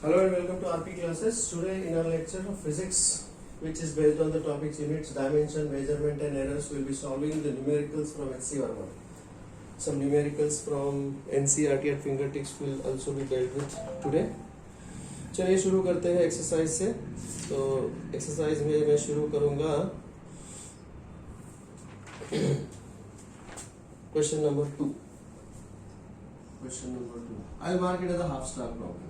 Hello and welcome to RP classes. Today in our lecture of physics, which is based on the topics units, dimension, measurement and errors, we'll be solving the numericals from HC Verma. Some numericals from NCERT at fingertips will also be dealt with today. चलिए शुरू करते हैं exercise से. तो exercise में मैं शुरू करूंगा question number 2. I'll mark it as a half star problem.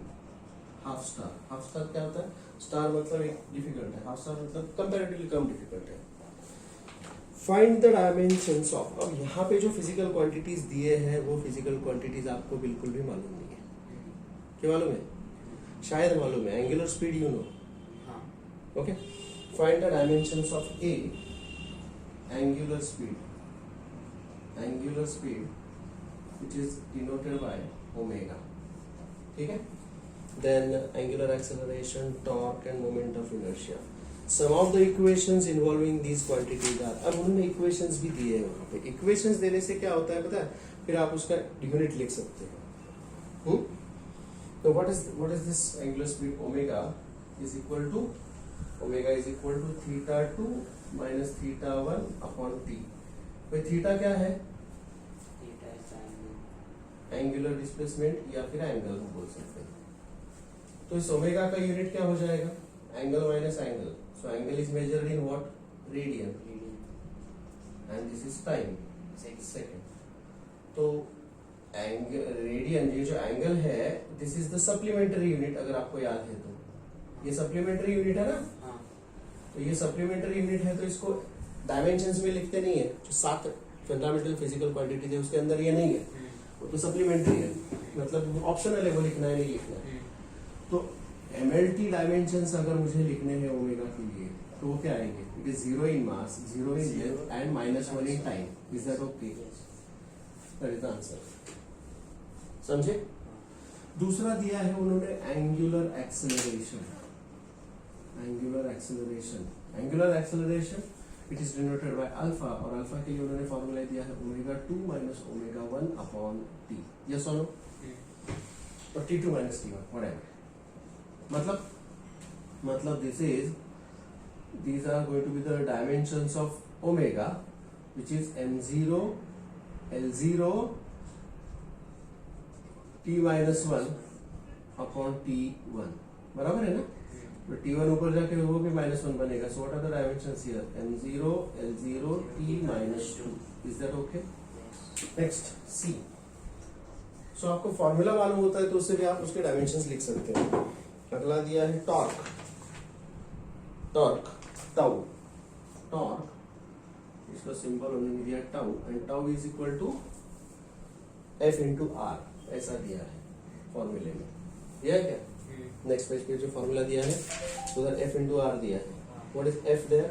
Half star क्या होता है? स्टार मतलब एक डिफिकल्ट है, हाफ स्टार मतलब कंपैरेटिवली कम डिफिकल्ट है. Find the dimensions of. अब यहाँ पे जो फिजिकल क्वांटिटीज दिए हैं वो फिजिकल क्वांटिटीज आपको बिल्कुल भी मालूम नहीं है. क्या मालूम है? शायद मालूम है. Angular speed you know. Okay. Find the dimensions of A. Angular speed which is denoted by omega. ठीक है. Then angular acceleration, torque and moment of inertia. Some of the equations involving these quantities are. अब उन्होंने equations भी दिए हैं वहाँ पे. Equations देने से क्या होता है पता है? फिर आप उसका unit लिख सकते हो. So what is this angular speed? Omega is equal to theta 2 minus theta 1 upon t. भाई theta क्या है? एंगुलर डिस्प्लेसमेंट या फिर एंगल हम बोल सकते हैं. तो इस ओमेगा का यूनिट क्या हो जाएगा? Angle minus angle. So angle is measured in what? Radian. And this is time, second. तो एंगल रेडियन, ये जो एंगल है, this is the supplementary unit. अगर आपको याद है तो ये सप्लीमेंट्री यूनिट है ना. तो ये सप्लीमेंट्री यूनिट है, तो इसको डायमेंशंस में लिखते नहीं है. जो 7 फंडामेंटल फिजिकल क्वांटिटी है उसके अंदर ये नहीं है. वो तो सप्लीमेंट्री है, मतलब ऑप्शनल है, वो लिखना है नहीं लिखना है. तो MLT डायमेंशंस अगर मुझे लिखने हैं ओमेगा के लिए तो वो क्या आएंगे? It is 0 in mass, 0 in length and -1 in time. Is that okay? That is the answer. समझे? दूसरा दिया है उन्होंने angular acceleration. It is denoted by alpha, और अल्फा के लिए उन्होंने फॉर्मूला दिया है omega 2 minus omega 1 upon T. Yes और नो? और T2 माइनस T1 व्हाटएवर. मतलब these are going to be the dimensions of omega, which is m0 l0 t minus 1 upon t1. बराबर है ना? तो t1 ऊपर जाके वो भी -1 बनेगा. So what are the dimensions here? m0 l0 t minus 2. Is that okay? Next C. So आपको फॉर्मूला मालूम होता है तो उससे भी आप उसके डायमेंशंस लिख सकते हैं. अगला दिया है टॉर्क. इसका सिंबल उन्होंने दिया tau, and tau is equal to F into R. ऐसा दिया है फॉर्मूले में. यह है क्या? नेक्स्ट पेज पे जो फॉर्मूला दिया है तो उधर F इंटू R दिया है. What is F there?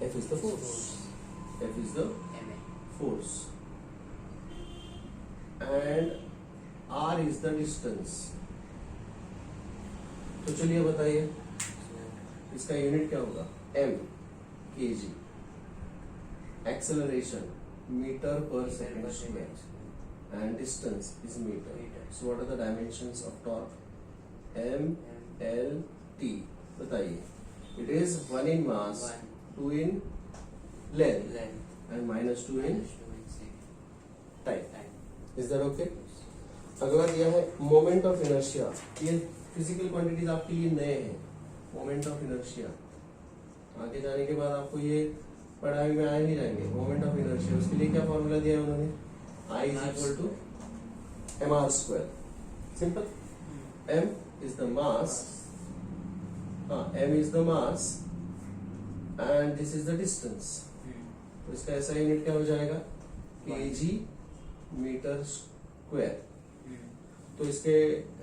F is the force. And R is the distance. तो चलिए बताइए इसका यूनिट क्या होगा? M kg. Acceleration metre per second square and distance is metre. So what are the dimensions of torque? M L T. बताइए. It is 1 in mass, 2 in length and -2 in time. Is that okay? अगला दिया है moment of inertia. ये physical quantities आपके लिए नए हैं. Moment of inertia आगे जाने के बाद आपको ये पढ़ाई में आए नहीं जाएंगे. मोमेंट ऑफ इनर्शिया, उसके लिए क्या फॉर्मूला दिया है उन्होंने? I is equal to mr square. Simple. M is the mass. M is the mass and this is the distance. तो इसका ऐसा यूनिट क्या हो जाएगा? kg metre square. तो इसके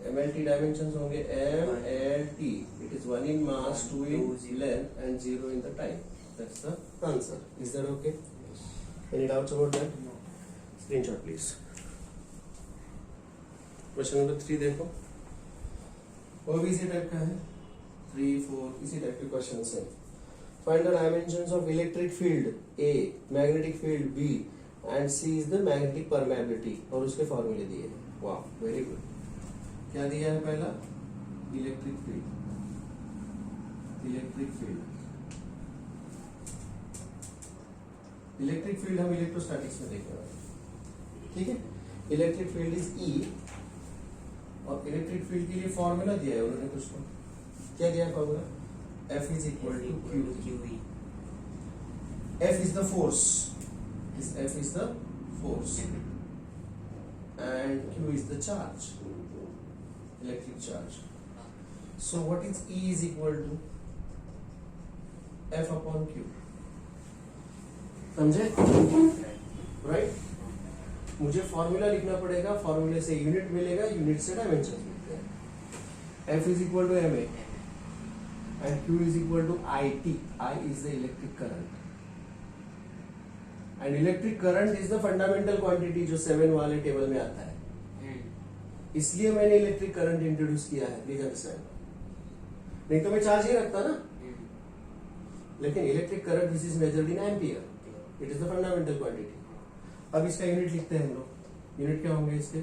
MLT डायमेंशंस होंगे MLT. It is 1 in mass, 2 in length and 0 in the time. That's the answer. Is that okay? Any doubts about that? Screenshot please. Question number 3 देखो. वो भी इसी टाइप का है. 3, 4 इसी टाइप के क्वेश्चंस हैं. Find the dimensions of electric field A, magnetic field B and C is the magnetic permeability. और उसके फॉर्मूले दिए हैं. वाह, वेरी गुड. क्या दिया है? पहला electric field, electric field, electric field हम इलेक्ट्रोस्टैटिक्स में देखेंगे, ठीक है। इलेक्ट्रिक फील्ड इज ई, और इलेक्ट्रिक फील्ड के लिए फॉर्मूला दिया है उन्होंने कुछ को, क्या दिया है formula? F is equal to QE. F is the force. F is the force, and Q is the charge, electric charge. So what is E is equal to F upon Q. समझे? Right? मुझे formula लिखना पड़ेगा, फॉर्मूले से unit मिलेगा, unit से dimension मिलते हैं। F is equal to MA and Q is equal to IT. I is the electric current, and electric current is the fundamental quantity जो 7 वाले टेबल में आता है। इसलिए मैंने इलेक्ट्रिक करंट इंट्रोड्यूस किया है, प्लीज अंडरस्टैंड। नहीं तो मैं चार्ज ही रखता ना। लेकिन electric current this is measured in ampere, it is the fundamental quantity. अब इसका यूनिट लिखते हैं हम लोग। यूनिट क्या होंगे इसके,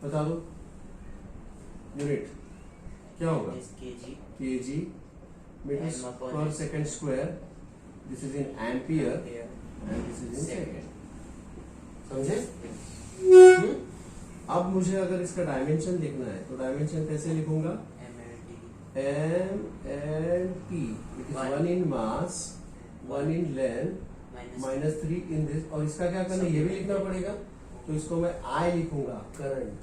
बता दो। यूनिट क्या होगा? केजी मीटर्स पर second square, this is in ampere and this is in second. समझे? अब मुझे अगर इसका डायमेंशन लिखना है तो डायमेंशन कैसे लिखूंगा? M and T, it is 1 in mass, 1 in length, -3 in this। और इसका क्या करना है, ये भी लिखना पड़ेगा। तो इसको मैं I लिखूंगा, करंट,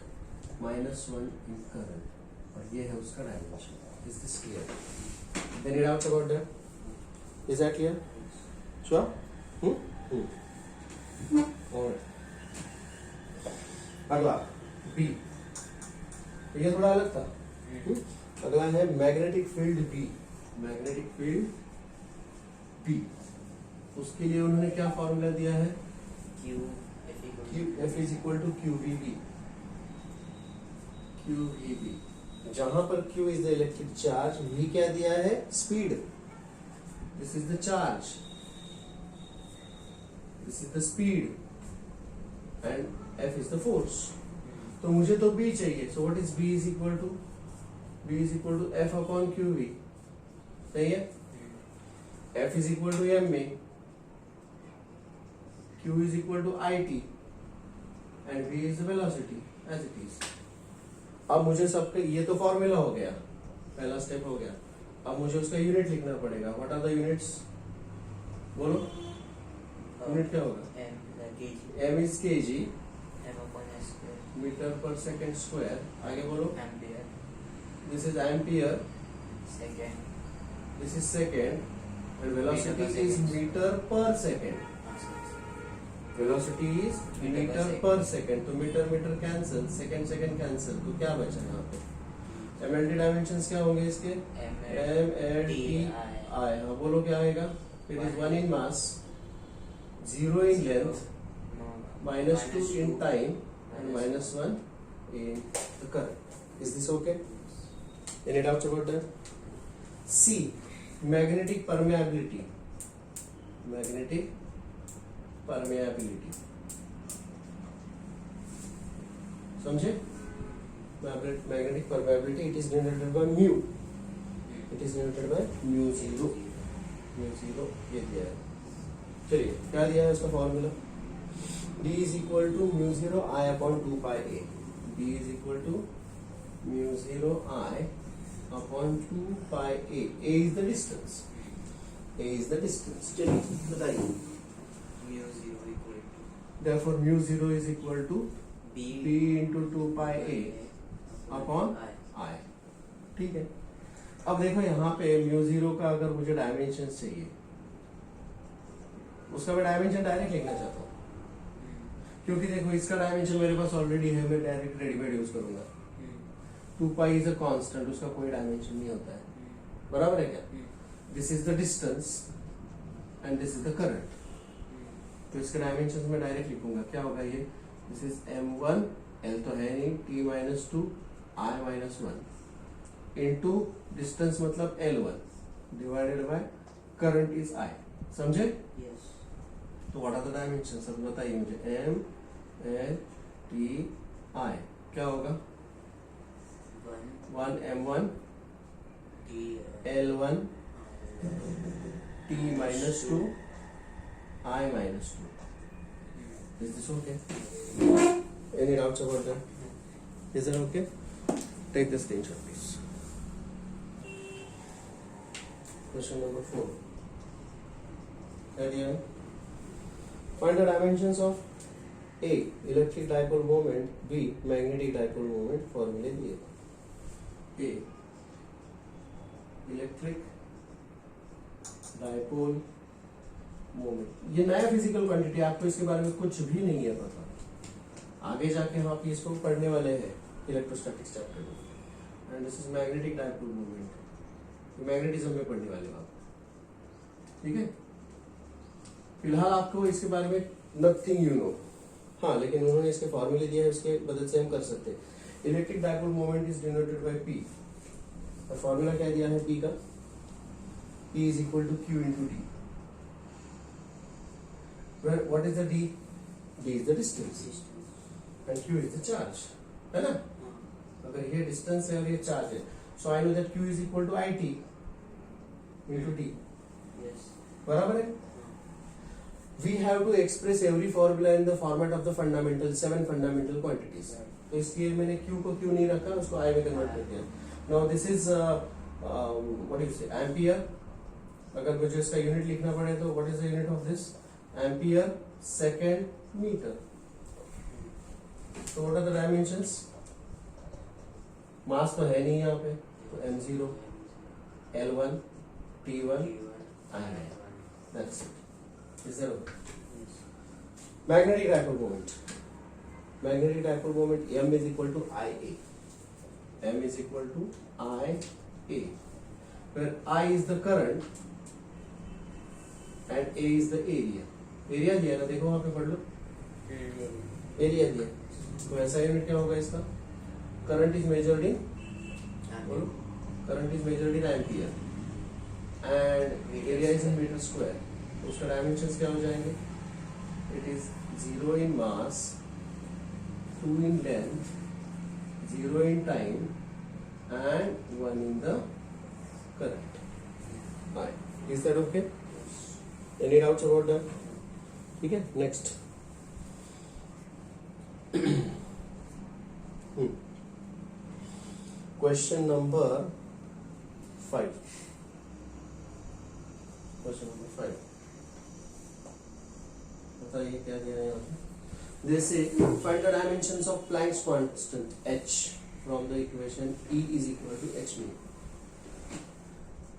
-1 in करंट, और ये है उसका dimension. Is this clear? Any doubts about that? Is that clear? Sure? Alright. अगला B, ये थोड़ा अलग था। अगला है magnetic field B. Magnetic field B, उसके लिए उन्होंने क्या फॉर्मूला दिया है? F is equal to QVB। QVB, जहां पर Q is the electric charge, V क्या दिया है? Speed. This is the charge, this is the speed, and F is the force. तो मुझे तो B चाहिए। So what is B is equal to? B is equal to F upon QV, सही है? F is equal to MA, Q is equal to IT, and V is the velocity as it is। अब मुझे सबके, ये तो formula हो गया, पहला स्टेप हो गया। अब मुझे उसका यूनिट लिखना पड़ेगा। What are the units? बोलो, यूनिट क्या होगा? M is kg, metre per second square. आगे बोलो। This is ampere, second, this is second, and velocity is meter per second। velocity is meter per second। तो metre metre cancel, second second cancel, तो क्या बचा यहाँ पे? MLT dimensions क्या होंगे इसके? MLTI। हाँ बोलो क्या आएगा? It is 1 in mass, 0 in length, -2 in time, and -1 in the current। Is this okay? Any doubts about that? C, magnetic permeability। magnetic permeability, समझे? magnetic permeability, it is denoted by mu, it is denoted by mu0। mu0 ये दिया है। चलिए क्या दिया है उसका formula? D is equal to mu0 I upon 2 pi A। D is equal to mu0 I upon 2 pi A। A is the distance, A is the distance। चलिए बताइए। mu0 equal to, therefore mu0 is equal to B into 2 pi A upon I। ठीक है। अब देखो यहाँ पे mu0 का अगर मुझे डायमेंशन चाहिए, उसका मैं डायमेंशन डायरेक्ट लिखना चाहता हूँ, क्योंकि देखो इसका डायमेंशन मेरे पास ऑलरेडी है, मैं डायरेक्ट रेडीमेड यूज करूंगा। 2 पाई इज अ कांस्टेंट, उसका कोई डायमेंशन नहीं होता है, बराबर है क्या? This is the distance and this is the current. तो इसके डायमेंशन में डायरेक्ट लिखूंगा, क्या होगा ये? दिस इज m1, l तो है नहीं, t-2 I-1 इनटू डिस्टेंस मतलब l1 divided by current is I। समझे? yes, तो व्हाट आर द डायमेंशंस? अब बताइए मुझे। m l t I क्या होगा? 1 m1 L1 T minus 2 I minus 2. Is this okay? Any doubts about that? Is that okay? Take the screenshot, please. Question number 4. Idea. Find the dimensions of A. Electric dipole moment. B. Magnetic dipole moment. Formula दिए. A. Electric dipole moment. ये नया physical quantity, आपको इसके बारे में कुछ भी नहीं है पता. आगे जाके हम आप इसको पढ़ने वाले हैं इलेक्ट्रोस्टैटिक्स चैप्टर में. And this is magnetic dipole moment. Magnetism में पढ़ने वाले हो आप. ठीक है. फिलहाल आपको इसके बारे में नथिंग यू नो. हाँ, लेकिन उन्होंने इसके फॉर्मूले दिया है, उसके मदद से हम कर सकते हैं. Electric dipole moment is denoted by P. और फॉर्मूला क्या दिया है P का? P is equal to Q into D. Where what is the D? D is the distance and Q is the charge. है ना? अगर ये distance है और ये charge है, so I know that Q is equal to IT into D. Yes. बराबर है? We have to express every formula in the format of the seven fundamental quantities. तो इसलिए मैंने Q को Q नहीं रखा, उसको I में convert कर दिया. Now this is what do you say? Ampere. अगर मुझे इसका यूनिट लिखना पड़े तो what is the unit of this? Ampere second meter. So what are the dimensions? मास तो है नहीं यहाँ पे, तो m0, L1, T1, I1. That's it. Is that okay? Magnetic dipole moment. Magnetic dipole moment M is equal to IA. M is equal to IA, where I is the current and A is the area. Area दिया ना, देखो वहां पे पढ़ लो. Area दिया, तो ऐसा unit क्या होगा इसका? करंट इज मेजर्ड इन, बोलो, current is measured in ampere and area is in metre square. तो उसका डायमेंशंस क्या हो जाएंगे? It is 0 in mass, 2 in length, 0 in time and 1 in the current. Right. Is that okay? Any doubts about that? ठीक है. Next. Question number 5. Question number 5. बताइए क्या दिया है यहाँ पे? They say find the dimensions of Planck's constant h from the equation E is equal to h mu.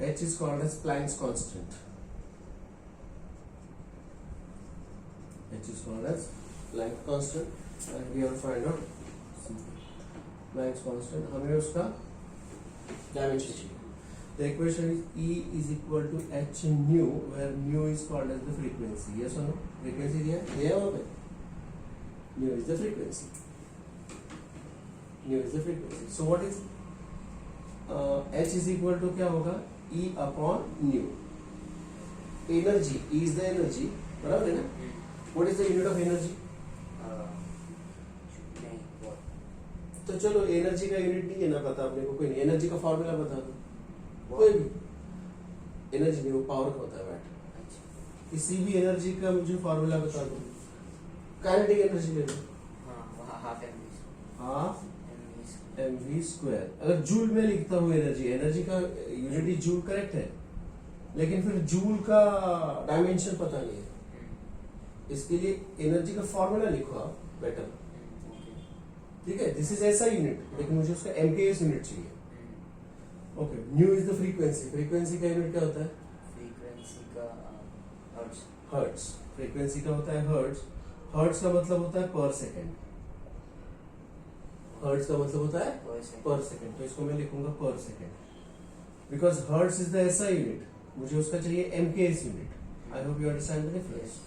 H is called as Planck's constant. H is called as Planck's constant and we have to find out Planck's constant. हमें उसका dimension चाहिए. The equation is E is equal to h mu, where mu is called as the frequency. Yes or no? Frequency दिया है वहाँ पे. Mu is the frequency. Mu is the frequency. So what is h is equal to क्या होगा? E upon nu. Energy. E is the energy. बराबर है ना? What is the unit of energy? तो चलो एनर्जी का यूनिट नहीं है ना पता अपने को, कोई नहीं. एनर्जी का फॉर्मूला बता दो. कोई भी एनर्जी नहीं, वो पावर का होता है बैट. किसी भी एनर्जी का मुझे फॉर्मूला बता दो. काइनेटिक एनर्जी ले लो. Half mv square. अगर जूल में लिखता हूँ एनर्जी, एनर्जी का यूनिट ही जूल करेक्ट है, लेकिन फिर जूल का डायमेंशन पता नहीं है. इसके लिए एनर्जी का फॉर्मूला लिखो आप बेटर. ठीक है. दिस इज ऐसा यूनिट, लेकिन मुझे उसका mks यूनिट चाहिए. Okay. New is the frequency. Frequency का यूनिट क्या होता है? फ्रीक्वेंसी का हर्ट्ज. फ्रीक्वेंसी का होता है हर्ट्ज. हर्ट्ज का मतलब होता है पर सेकेंड. हर्ट्ज का मतलब होता है पर सेकेंड. तो इसको मैं लिखूंगा पर second, because hertz is the ऐसा यूनिट, मुझे उसका चाहिए mks unit. I hope you understand the difference.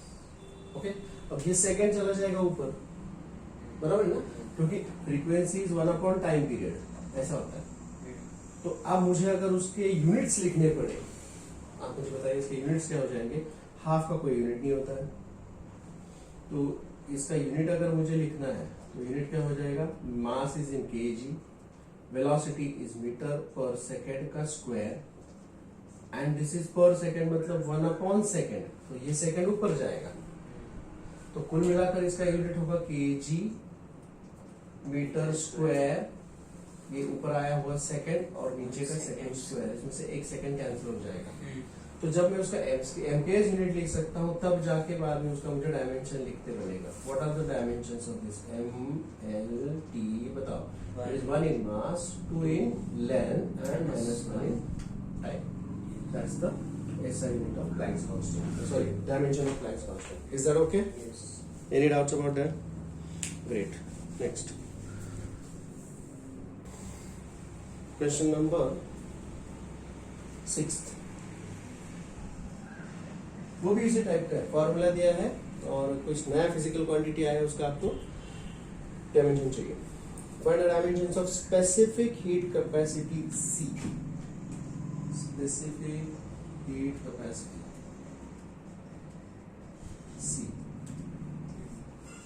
Okay. अब ये सेकेंड चला जाएगा ऊपर, बराबर ना, क्योंकि frequency is 1 upon time period, ऐसा होता है. तो अब मुझे अगर उसके यूनिट्स लिखने पड़े, आप मुझे बताइए इसके यूनिट्स क्या हो जाएंगे? हाफ का कोई यूनिट नहीं होता है, तो इसका यूनिट अगर मुझे लिखना है तो यूनिट क्या हो जाएगा? Mass is in KG, velocity is metre per second का square and this is per second मतलब 1/सेकेंड, तो ये सेकेंड ऊपर जाएगा, तो कुल मिलाकर इसका यूनिट होगा केजी मीटर स्क्वायर, ये ऊपर आया हुआ सेकेंड और नीचे का सेकेंड स्क्वायर, इसमें से एक सेकेंड कैंसिल हो जाएगा। तो जब मैं उसका एम्पियर यूनिट लिख सकता हूँ तब जाके बाद में उसका मुझे डायमेंशन लिखते बनेगा। What are the dimensions of this M L T बताओ। It is 1 in mass, 2 in length and -1 in time. That's the SI unit of Planck's constant. Sorry, dimension of Planck's constant. Is that okay? Yes. Any doubts about that? Great. Next. Question number 6th. वो भी इसी type का है, formula दिया है और कुछ नया फिजिकल क्वांटिटी आया है, उसका आपको डायमेंशन चाहिए। Find the dimensions of specific heat capacity C. Specific heat capacity C.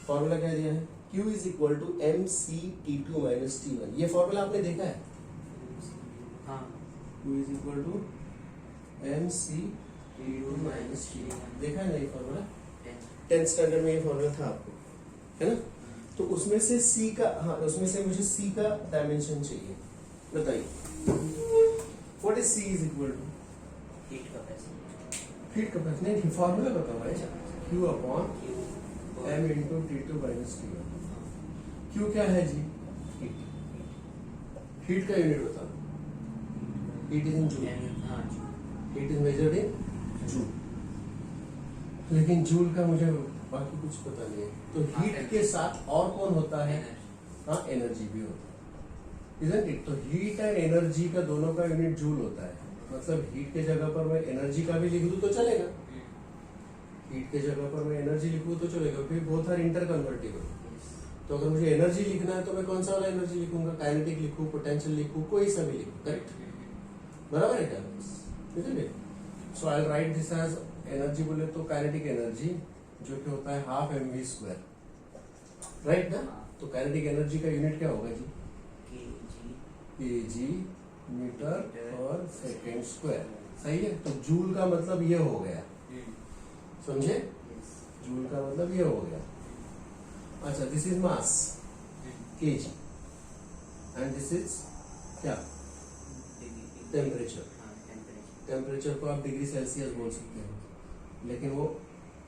Formula क्या दिया है? Q is equal to mc T2 minus T1. ये फॉर्मूला आपने देखा है? हाँ। Q is equal to mc T2 minus T1. देखा है ना ये फॉर्मूला? 10th स्टैंडर्ड में ये फॉर्मूला था आपको, है ना? तो उसमें से C का, हाँ उसमें से मुझे C का डायमेंशन चाहिए, बताइए। What is C is equal to? Heat capacity. Heat capacity नहीं, फॉर्मूला बताओ भाई। Q upon m into T2 minus T1। Q क्या है जी? हीट। हीट का यूनिट बताओ। Heat is in joule. Heat is measured in joule, लेकिन joule का मुझे बाकी कुछ पता नहीं है। तो हीट के साथ और कौन होता है? हाँ, एनर्जी भी होता है, isn't it? तो हीट एंड एनर्जी का दोनों का यूनिट जूल होता है। मतलब हीट के जगह पर मैं एनर्जी का भी लिख दूं तो चलेगा, हीट के जगह पर मैं एनर्जी लिखूं तो चलेगा, क्योंकि बोथ आर इंटर कन्वर्टेबल। तो अगर मुझे एनर्जी लिखना है तो मैं कौन सा वाला एनर्जी लिखूंगा? काइनेटिक लिखूं, पोटेंशियल लिखूं, कोई सा भी लिखूं, करेक्ट? बराबर है क्या? isn't it? So I'll write this as energy बोले तो काइनेटिक एनर्जी, जो कि होता है हाफ mv², राइट ना? तो काइनेटिक एनर्जी का यूनिट क्या होगा जी? kg metre per second square, सही है? तो जूल का मतलब ये हो गया, समझे? जूल का मतलब ये हो गया। अच्छा, this is mass kg and this is क्या? टेम्परेचर। टेम्परेचर को आप डिग्री सेल्सियस बोल सकते हो, लेकिन वो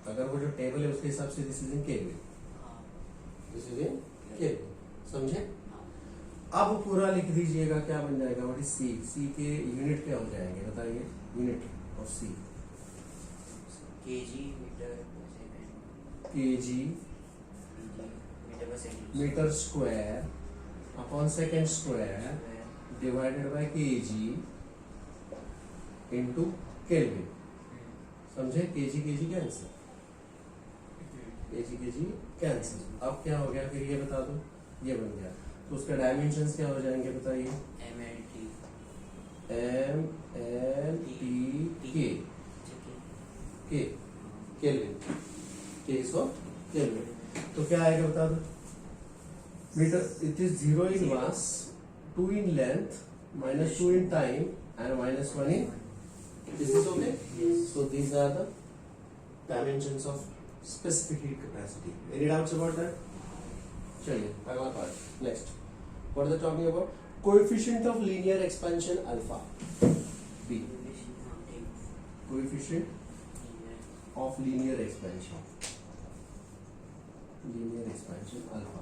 अगर वो जो टेबल है उसके हिसाब से this is in kelvin, this is in kelvin, समझे? अब पूरा लिख दीजिएगा, क्या बन जाएगा? व्हाट इज सी? सी के यूनिट क्या हो जाएंगे बताइए? Unit of C KG metre per second. KG metre per second. Metre square upon second square divided by KG into kelvin, समझे? KG KG cancel, KG cancel. अब क्या हो गया फिर? ये बता दो, ये बन गया। तो उसका डायमेंशंस क्या हो जाएंगे बताइए? M L T K kelvin, K इसको केल्विन। तो क्या आएगा बता दो? Metre, it is 0 in mass, 2 in length, -2 in time and -1 in, this is okay? Yes. So these are the dimensions of specific heat capacity. Any doubts about that? चलिए अगला part, next. What are they talking about? Coefficient of linear expansion alpha b. Coefficient of linear expansion alpha,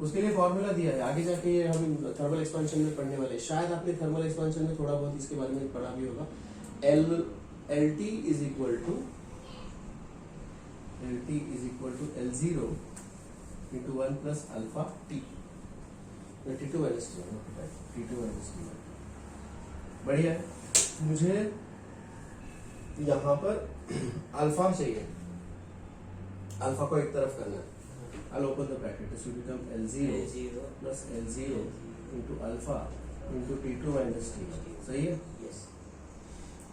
उसके लिए formula दिया है। आगे जाके ये हम थर्मल एक्सपेंशन में पढ़ने वाले हैं। शायद आपने थर्मल एक्सपेंशन में थोड़ा बहुत इसके बारे में पढ़ा भी होगा। LT is equal to L0 into 1 plus alpha T, T2 minus T1। बढ़िया है। मुझे यहाँ पर अल्फा चाहिए, अल्फा को एक तरफ करना है। I'll open the bracket. This will become L0 plus L0 into alpha into T2 minus T1, सही है? Yes.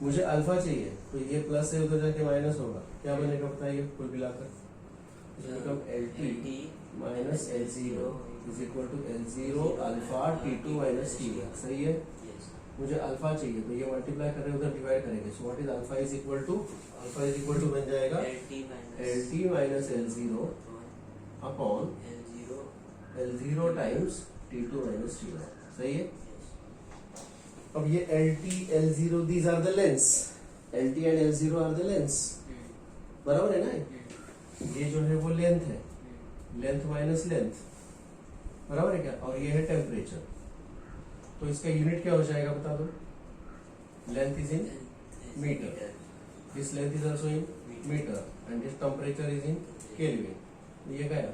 मुझे अल्फा चाहिए, तो ये प्लस है उधर जाके माइनस होगा, क्या बनेगा बताइए? कुल मिलाकर LT minus L0 is equal to L0 alpha T2 minus T1, सही है। Yes. मुझे अल्फा चाहिए तो ये मल्टीप्लाई कर रहे हैं, उधर डिवाइड करेंगे। So what is alpha is equal to बन जाएगा LT minus L0 upon L0 times T2 minus T1, सही है। अब ये LT L0 these are the lengths, LT and L0 are the lengths, बराबर है ना। ये जो है वो लेंथ है, लेंथ माइनस लेंथ, बराबर है क्या। और ये है टेम्परेचर, तो इसका यूनिट क्या हो जाएगा बता दो। Length is in metre, this length is also in metre and this temperature is in kelvin. ये गया।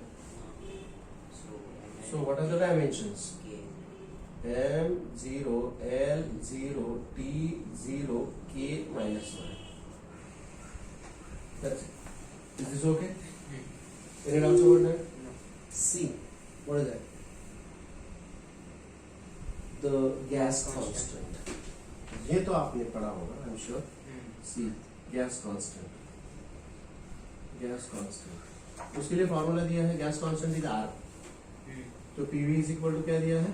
So what are the dimensions, M0 L0 T0 K minus 1. That's it. Is this okay? Any doubts about that? No. C. What is that? The gas constant. ये तो आपने पढ़ा होगा, I'm sure. C. Gas constant. Gas constant. उसके लिए formula दिया है, gas constant is R. तो PV is equal to क्या दिया है?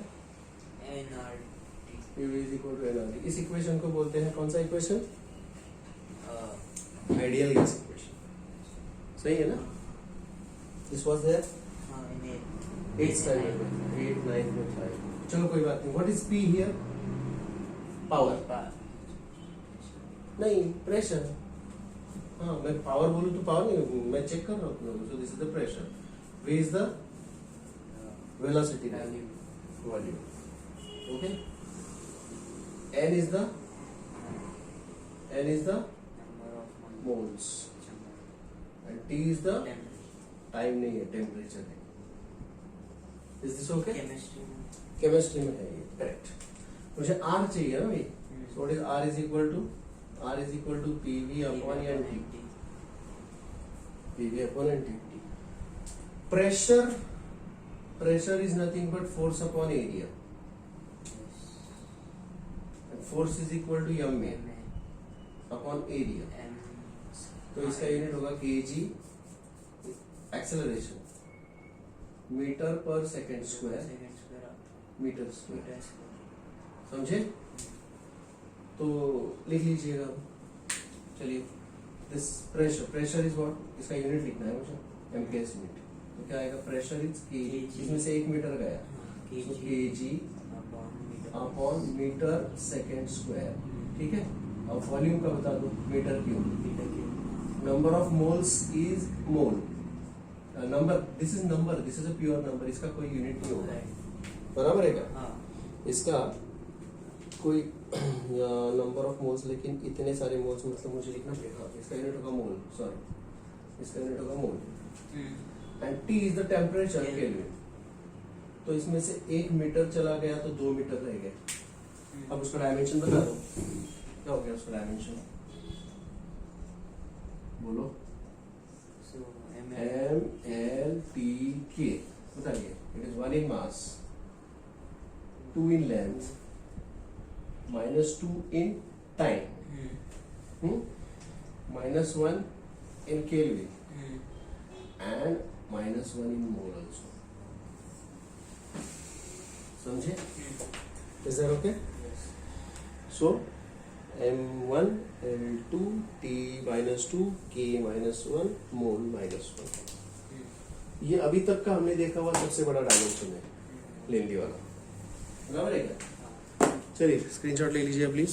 NRT. PV is equal to NRT. इस इक्वेशन को बोलते हैं कौन सा इक्वेशन? आइडियल गैस इक्वेशन, सही है ना। This was there in 8th standard में, 8 9 में था। चलो कोई बात नहीं। What is P here? Power नहीं, प्रेशर। हाँ, मैं पावर बोलूं तो पावर नहीं, मैं चेक कर रहा हूँ। So this is the pressure, V is the velocity, volume, okay. N is the number of moles and T is the time नहीं है, टेम्परेचर है। Is this okay? केमिस्ट्री में है ये, करेक्ट। मुझे R चाहिए ना भाई। So what is R is equal to PV upon NT, PV upon NT। Pressure is nothing but force upon area, force is equal to MA upon area. तो इसका unit होगा kg। Acceleration metre per second square, metre square, समझे। तो लिख लीजिएगा। चलिए, this pressure is what, इसका unit लिखना है मुझे, MPS यूनिट। तो क्या आएगा? प्रेशर इज kg, इसमें से 1 मीटर गया, तो kg upon metre second square, ठीक है। अब वॉल्यूम का बता दो, metre cube. Number of moles is mole, number, this is a pure number, इसका कोई यूनिट नहीं होगा, बराबर है क्या। इसका कोई नंबर ऑफ मोल्स, लेकिन इतने सारे मोल्स मतलब मुझे लिखना पड़ेगा। इसका यूनिट होगा मोल, सॉरी, इसका यूनिट होगा mole and T is the temperature kelvin. तो इसमें से 1 मीटर चला गया तो 2 मीटर रह गए। अब उसका डायमेंशन बता दो, क्या हो गया उसका डायमेंशन, बोलो। MLTK बताइए। It is 1 in mass, 2 in length, -2 in time, -1 in kelvin and -1 in mole also, समझे। Is that okay? So M1 L2 T-2 K-1 mole -1। ये अभी तक का हमने देखा हुआ सबसे बड़ा डायमेंशन है, लेंदी वाला, बराबर है क्या। चलिए स्क्रीनशॉट ले लीजिए प्लीज।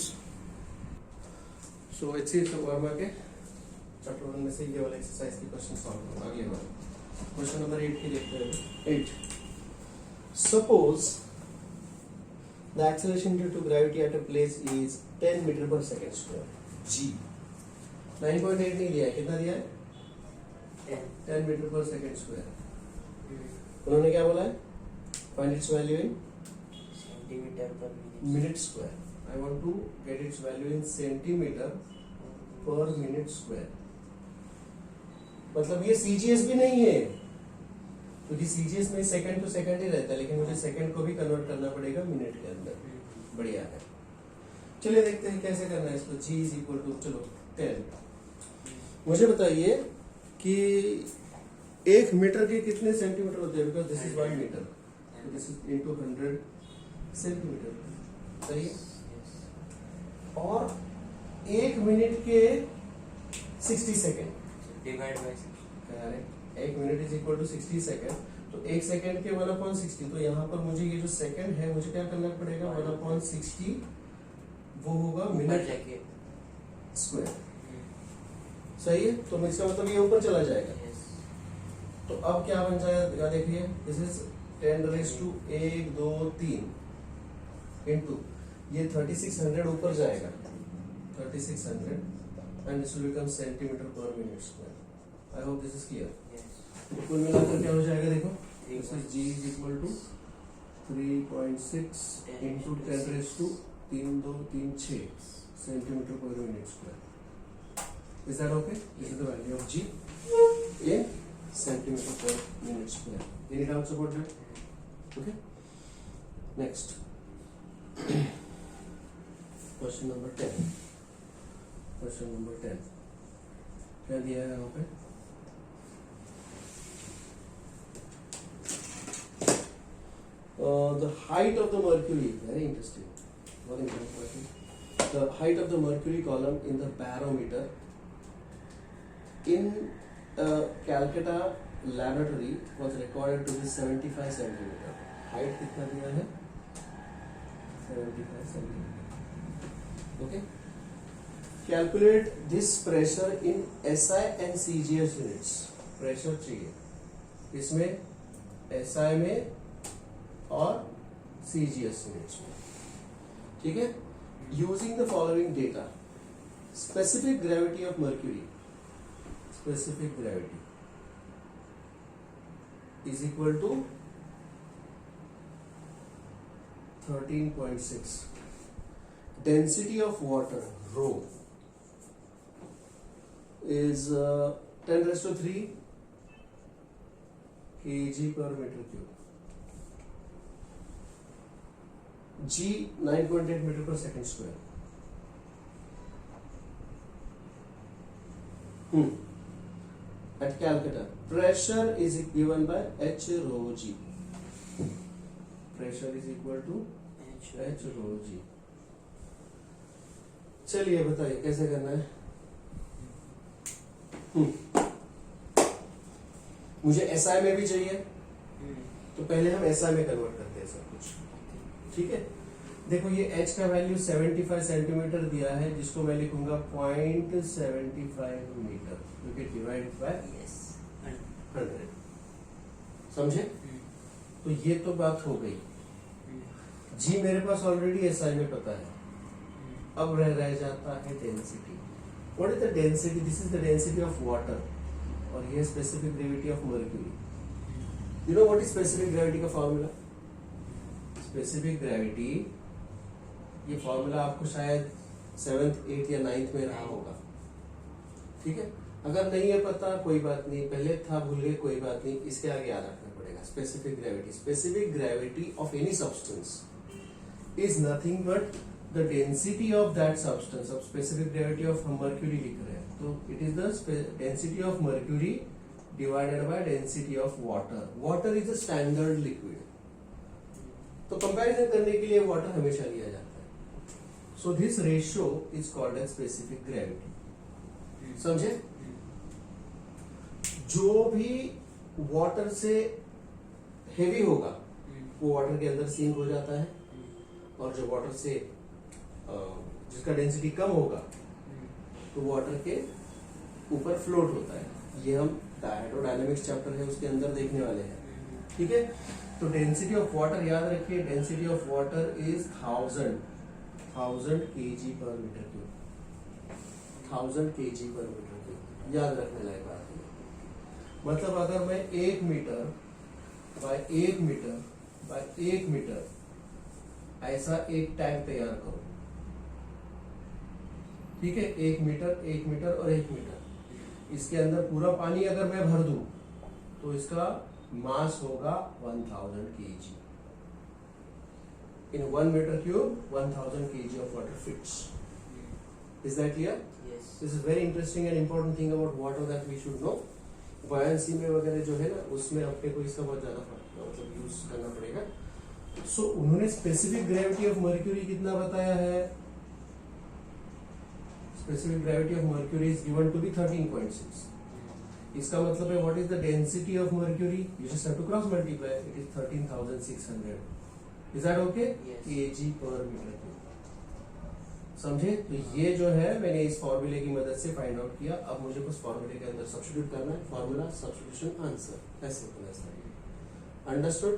सो HCF वर्मा के चैप्टर 1 में से ये वाला एक्सरसाइज की क्वेश्चन सॉल्व करो। अगले बार क्वेश्चन नंबर 8 की देखते हैं। 8, suppose the acceleration due to gravity at a place is 10 meter per second square, G। 9.8 नहीं दिया है, कितना दिया है? 10 मीटर पर सेकेंड स्क्वायर। उन्होंने क्या बोला है? Find its value in centimetre per minute square. I want to get its value in centimetre per minute square. मतलब ये CGS भी नहीं है, क्योंकि CGS में सेकंड टू सेकंड ही रहता है, लेकिन मुझे सेकंड को भी कन्वर्ट करना पड़ेगा मिनट के अंदर। बढ़िया है। चलिए देखते हैं कैसे करना है इसको। G इज इक्वल टू, चलो 10। मुझे बताइए कि 1 मीटर के कितने सेंटीमीटर होते हैं, बिकॉज दिस इज 1 मीटर। तो दिस इज इनटू 100 सेंटीमीटर, सही है। Yes. और 1 मिनट के 60 second, So divide by 6. Correct, 1 minute is equal to 60 second, तो 1 सेकेंड के 1/60, तो यहाँ पर मुझे ये जो सेकेंड है मुझे क्या करना पड़ेगा, 1/60 वो होगा ऊपर मिनट जाके. स्क्वायर, सही है। तो इसका मतलब ये ऊपर चला जाएगा। Yes. तो अब क्या बन जाएगा, देखिए दिस इज 10 रेज़ टू 1 2 3 इनटू ये 3600 ऊपर जाएगा, 3600 and this will become centimetre per minute square. I hope this is clear. Yes. तो कुल मिलाकर क्या हो जाएगा, देखो this is g is equal to 3.6 into 10 raise to 3 2 3 6 centimetre per minute square. Is that okay? This is the value of g in centimeter per minute square. Any doubts about that? Okay. Next. Question number 10. Question number 10. क्या दिया है यहाँ पे? The height of the mercury, very interesting. Very important question. The height of the mercury column in the barometer in Calcutta laboratory was recorded to be 75 centimeter. Height कितना दिया है? 75 centimeter. Okay. Calculate this pressure in SI and CGS units. Pressure चाहिए इसमें SI में और CGS units में, ठीक है। Using the following data, specific gravity of mercury, specific gravity is equal to 13.6. Density of water rho is 10 raised to 3 kg per meter cube. G 9.8 meter per second square. At Calcutta, pressure is given by H rho G. Pressure is equal to H rho G. चलिए बताइए कैसे करना है। मुझे SI में भी चाहिए, तो पहले हम SI में कन्वर्ट करते हैं सब कुछ, ठीक है। देखो ये H का वैल्यू 75 सेंटीमीटर दिया है, जिसको मैं लिखूंगा 0.75 मीटर, क्योंकि डिवाइड बाय 100, समझे। तो ये तो बात हो गई। G मेरे पास ऑलरेडी SI में पता है, अब रह जाता है density. What is the density? This is the density of water, और ये specific gravity of mercury. You know what is specific gravity का फॉर्मूला? स्पेसिफिक ग्रेविटी, ये फॉर्मूला आपको शायद 7th 8th या 9th में रहा होगा, ठीक है। अगर नहीं है पता कोई बात नहीं, पहले था भूल गए कोई बात नहीं, इसके आगे याद रखना पड़ेगा। Specific gravity, specific gravity of any substance is nothing but the density of that substance. अब स्पेसिफिक ग्रेविटी ऑफ मर्क्यूरी लिख रहे हैं, तो it is the density of mercury divided by density of water. Water is a standard liquid, तो comparison करने के लिए water हमेशा लिया जाता है। So this ratio is called as specific gravity, समझे। जो भी वाटर से हेवी होगा वो वाटर के अंदर सिंक हो जाता है, और जो वाटर से जिसका डेंसिटी कम होगा तो वाटर के ऊपर फ्लोट होता है। ये हम हाइड्रोडायनामिक्स चैप्टर है उसके अंदर देखने वाले हैं, ठीक है। तो डेंसिटी ऑफ वाटर याद रखिए, density of water is 1000 kg per metre cube, 1000 kg per metre cube, याद रखने लायक बात है। मतलब अगर मैं 1 metre by 1 metre by 1 metre ऐसा एक टैंक तैयार करो, ठीक है। 1 मीटर 1 मीटर और 1 मीटर, इसके अंदर पूरा पानी अगर मैं भर दूं तो इसका मास होगा 1000 kg। In 1 meter cube, 1000 kg of water fits. Is that clear? Yes. This is very interesting and important thing about water that we should know. Buoyancy में वगैरह जो है ना, उसमें अपने को इसका बहुत ज्यादा फर्क मतलब यूज करना पड़ेगा। सो उन्होंने स्पेसिफिक ग्रेविटी ऑफ मर्क्यूरी कितना बताया है? Specific gravity of mercury is given to be 13.6। इसका मतलब है what is the density of mercury? You just have to cross multiply, it is 13,600। Is that okay? kg per metre cube. समझे? तो ये जो है मैंने इस फॉर्मूले की मदद से फाइंड आउट किया। अब मुझे कुछ फॉर्मूले के अंदर सब्स्टिट्यूट करना है। फॉर्मूला सब्स्टिट्यूशन आंसर, ऐसे होना है। Understood?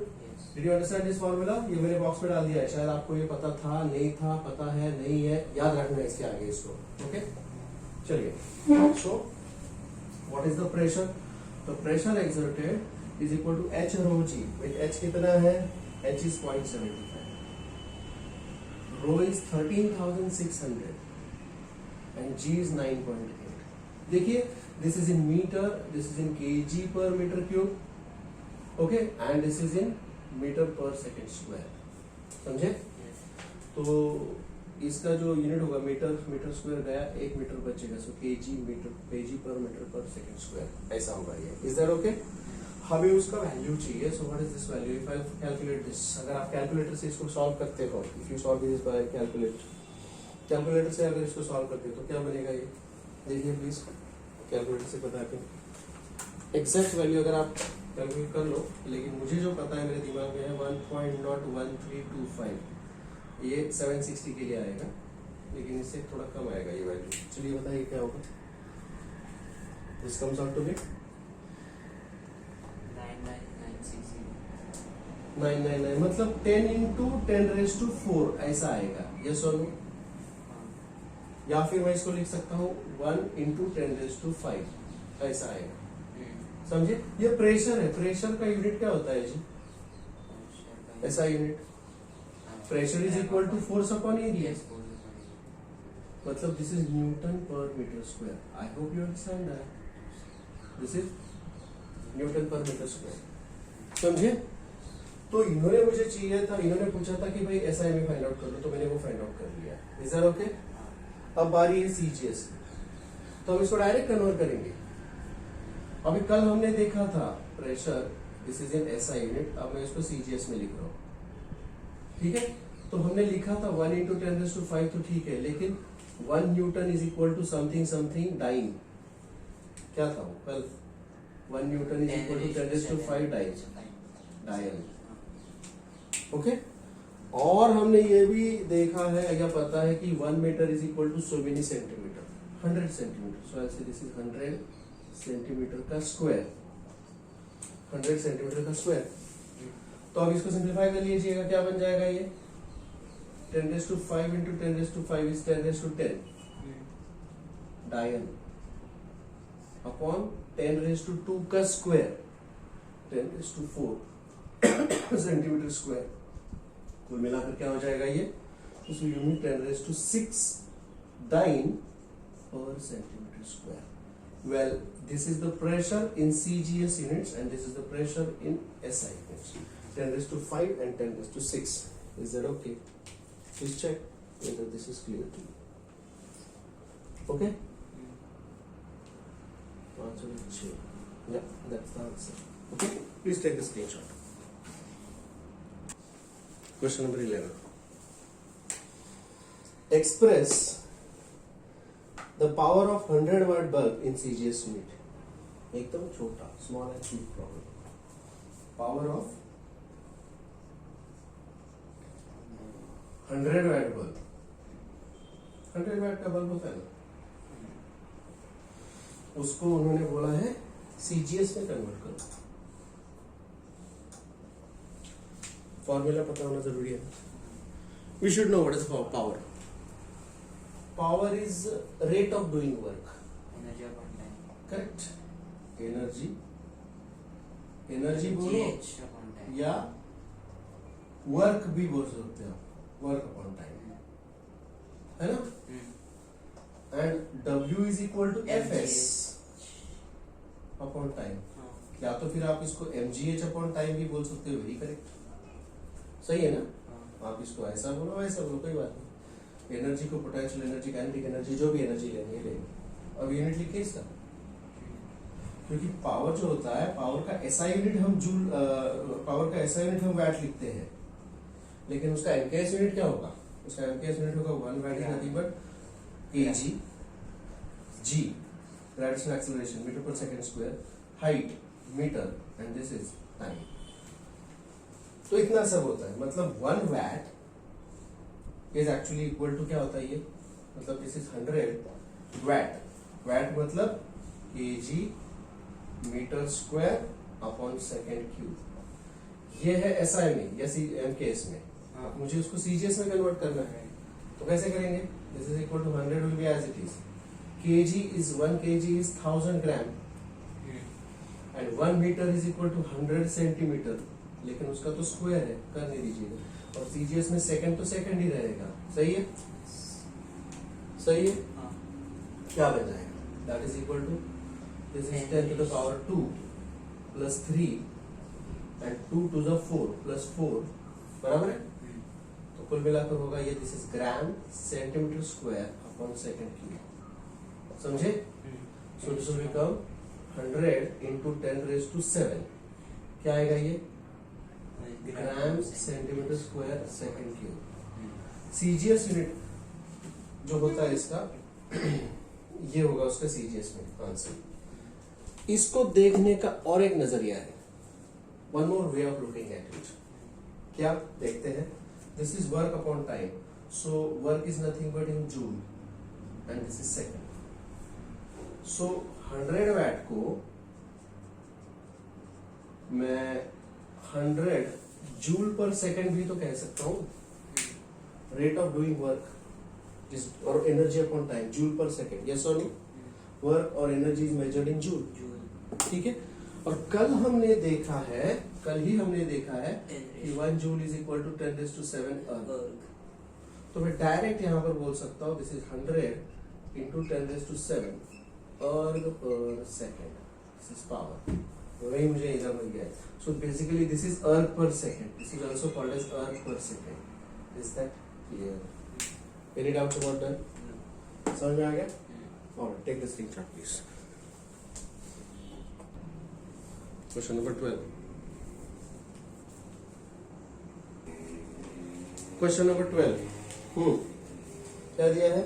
Did you understand this formula? ये मैंने बॉक्स में डाल दिया है, शायद आपको ये पता था, नहीं था, पता है, नहीं है, याद रखना है इसके आगे इसको। ओके, चलिए। So what is the pressure? The pressure exerted is equal to H rho G, with H कितना है? H is 0.75, rho is 13,600 and G is 9.8. देखिए, this is in meter, this is in kg per meter cube, okay, and this is in meter per second square. समझे? तो इसका जो unit होगा metre square गया, 1 metre बचेगा, सो kg per metre per second square, ऐसा होगा ये। Is that okay? हमें उसका वैल्यू चाहिए। So what is this value? If I calculate this, अगर आप कैलकुलेटर से इसको सॉल्व करते हो, if you solve this by calculator से अगर इसको सॉल्व करते हो तो क्या बनेगा ये? देखिए प्लीज, कैलकुलेटर से बता के एग्जैक्ट वैल्यू अगर आप कैलकुलेट कर लो, लेकिन मुझे जो पता है मेरे दिमाग में है 1.01325, ये 760 के लिए आएगा, लेकिन इससे थोड़ा कम आएगा ये वैल्यू। चलिए बताइए क्या होगा? This comes out to be 999, मतलब 10 into 10⁻⁴ ऐसा आएगा। यस और नो? या फिर मैं इसको लिख सकता हूँ 1 into 10⁵ ऐसा आएगा। समझे? ये प्रेशर है। प्रेशर का यूनिट क्या होता है जी? ऐसा unit. Pressure is equal to force upon area, मतलब this is newton per metre square. I hope you understand that this is newton per metre square. समझे? तो इन्होंने मुझे चाहिए था, इन्होंने पूछा था कि भाई SI में फाइंड आउट कर लो, तो मैंने वो फाइंड आउट कर लिया। Is that okay? अब बारी है CGS, तो हम इसको डायरेक्ट कन्वर्ट करेंगे। अभी कल हमने देखा था pressure, this is in SI unit, अब मैं इसको CGS में लिख रहा हूँ। ठीक है? तो हमने लिखा था 1 into 10⁵, तो ठीक है, लेकिन 1 newton is equal to something dyne. क्या था वो कल? 1 newton is equal to 10⁵ dyne. Okay? और हमने ये भी देखा है या पता है कि 1 metre is equal to so many centimetre, 100 centimetre. So ऐसे दिस इज 100 सेंटीमीटर का स्क्वायर, 100 सेंटीमीटर का स्क्वायर। तो अब इसको सिंप्लीफाई कर लीजिएगा, क्या बन जाएगा ये? 10⁵ into 10⁵ is 10⁻10 डायन अपॉन 10⁻² का स्क्वायर 10⁻⁴ सेंटीमीटर स्क्वायर। कुल मिलाकर क्या हो जाएगा ये? तो यूनिट 10⁻⁶ डाइन पर centimetre square. Well, this is the pressure in CGS units and this is the pressure in SI units. 10⁵ and 10⁶. Is that okay? Please check whether this is clear to you. Okay? Answer is 6. Yeah, that's the answer. Okay? Please take the screenshot. Question number 11. Express the power of 100 watt bulb in CGS unit. एकदम छोटा, small and cheap problem. Power of 100 watt bulb. 100 watt का bulb होता है ना, उसको उन्होंने बोला है CGS में कन्वर्ट करो। फॉर्मूला पता होना जरूरी है। We should know what is power. Power is rate of doing work. Energy upon time. Correct. Energy बोलो GH upon time. या वर्क भी बोल सकते हो, वर्क अपॉन टाइम, है ना? And W is equal to FS upon time, या तो फिर आप इसको mgh अपॉन टाइम भी बोल सकते हो। वेरी करेक्ट, सही है ना? आप इसको ऐसा बोलो वैसा बोलो, कोई बात नहीं। एनर्जी को पोटेंशियल एनर्जी, काइनेटिक एनर्जी, जो भी एनर्जी लेनी है लेंगे। अब यूनिट लिखिए इसका, क्योंकि पावर जो होता है, पावर का एसआई यूनिट हम जूल, पावर का एसआई यूनिट हम वैट लिखते हैं, लेकिन उसका एमकेएस यूनिट क्या होगा? उसका एमकेएस यूनिट होगा 1 watt is nothing but kg g, gravitational acceleration metre per second square, height metre, and this is time. तो इतना सब होता है, मतलब 1 watt is actually equal to क्या होता है ये, मतलब दिस इज 100 वैट, वैट मतलब kg metre square upon second cube. ये है एसआई में या एमकेएस में, हाँ। मुझे उसको सीजीएस में कन्वर्ट करना है, तो कैसे करेंगे? This is equal to 100 will be as it is, kg is 1 kg is 1000 gram and 1 metre is equal to 100 centimetre, लेकिन उसका तो स्क्वायर है, कर नहीं दीजिएगा, और सीजीएस में सेकंड तो सेकंड ही रहेगा, सही है? सही है? हाँ। क्या बन जाएगा? That is equal to, this is 10 to the power 2 plus 3 and 2 to the 4 plus 4 बराबर है? तो कुल मिलाकर होगा ये, this is gram centimetre square upon second cube, समझे? So this will become 100 into 10 raised to 7, क्या आएगा ये? Gram centimetre square second cube. CGS unit जो होता है इसका ये होगा उसका सीजीएस में आंसर। इसको देखने का और एक नजरिया है, one more way of looking at it. क्या देखते हैं? This is work upon time, so work is nothing but in joule and this is second. So 100 watt को मैं 100 जूल पर सेकंड भी तो कह सकता हूं, रेट ऑफ डूइंग वर्क और एनर्जी अपॉन टाइम, जूल पर सेकंड, यस और नो? वर्क और energy is measured in joule, ठीक है? और कल ही हमने देखा है कि 1 joule is equal to 10 raised to 7 अर्ग। तो मैं डायरेक्ट यहां पर बोल सकता हूं this is 100 into 10 raised to 7 अर्ग per second, this is power, वही मुझे इधर मिल गया। So basically this is erg per second, this is also called as erg per second. Is that clear? Any doubt about that? समझ में आ गया? Alright, take the screenshot please. Question number 12। Question number 12 क्या दिया है?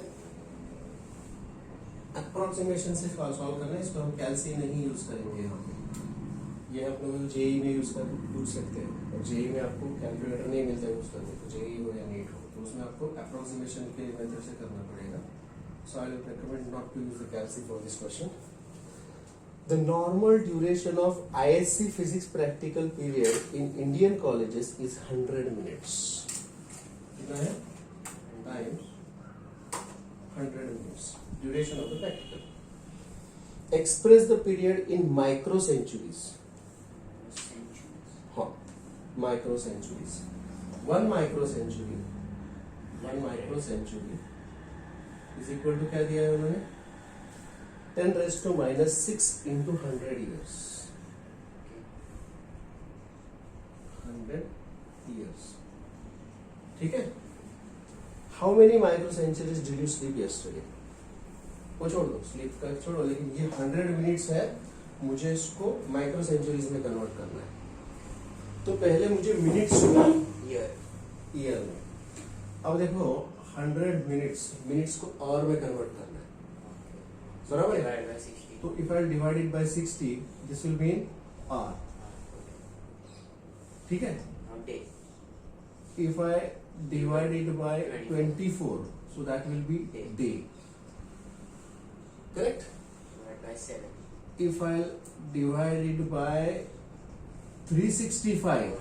Approximation से solve करना है, इसको हम कैलसी नहीं यूज करेंगे यहाँ पे। ये आप लोग जेई में यूज सकते हैं, और जेई में आपको कैलकुलेटर नहीं मिलता यूज करने को, जेई हो या नीट हो, तो उसमें आपको अप्रोक्सीमेशन के मेथड से करना पड़ेगा। So I will recommend not to use the calci for this question. The normal duration of ISC physics practical period in Indian colleges is 100 minutes. कितना है? Times 100 minutes. Duration of the practical. Express the period in microcenturies. हाँ, microcenturies. One microcentury is equal to क्या दिया है उन्होंने? 10 raised to minus 6 into 100 years. 100 years. ठीक है? How many microcenturies did you sleep yesterday? वो छोड़ दो, स्लीप का छोड़ो, लेकिन ये 100 मिनट्स है, मुझे इसको माइक्रो सेंचुरीज में कन्वर्ट करना है। तो पहले मुझे मिनट्स को ईयर में, अब देखो 100 मिनट्स को आवर में कन्वर्ट करना है, बराबर है? तो if I divide it by 60 this will be in hour, ठीक है? If I divide it by 24 so that will be day, correct? by 7. If I divide it by 365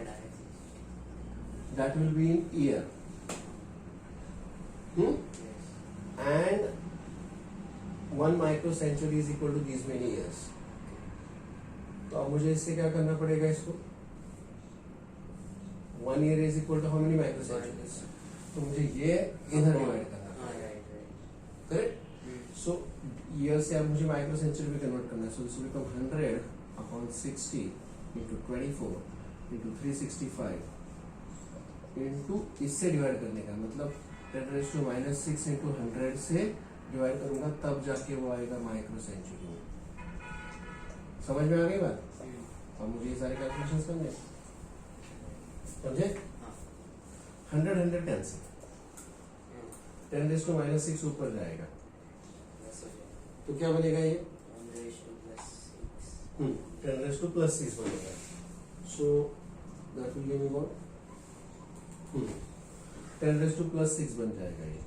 that will be in year, and 1 microcentury is equal to these many years. तो अब मुझे इससे क्या करना पड़ेगा? इसको 1 year is equal to how many microcenturies? तो मुझे ये इधर डिवाइड करना पड़ेगा, करेक्ट? सो ईयर से अब मुझे माइक्रो सेंचुरी में कन्वर्ट करना है, so this will become 100 upon 60 into 24 into 365 into इससे डिवाइड करने का मतलब 10 raised to minus 6 into 100 से डिवाइड करूंगा, तब जाके वो आएगा माइक्रो सेंचुरी में। समझ में आ गई बात? अब मुझे ये सारे कैलकुलेशंस करने हैं। समझे? 100 100 कैंसिल, 10⁻⁻6 ऊपर जाएगा तो क्या बनेगा ये? 10⁻+6 बनेगा। So that will give me what? 10⁻+6 बन जाएगा ये।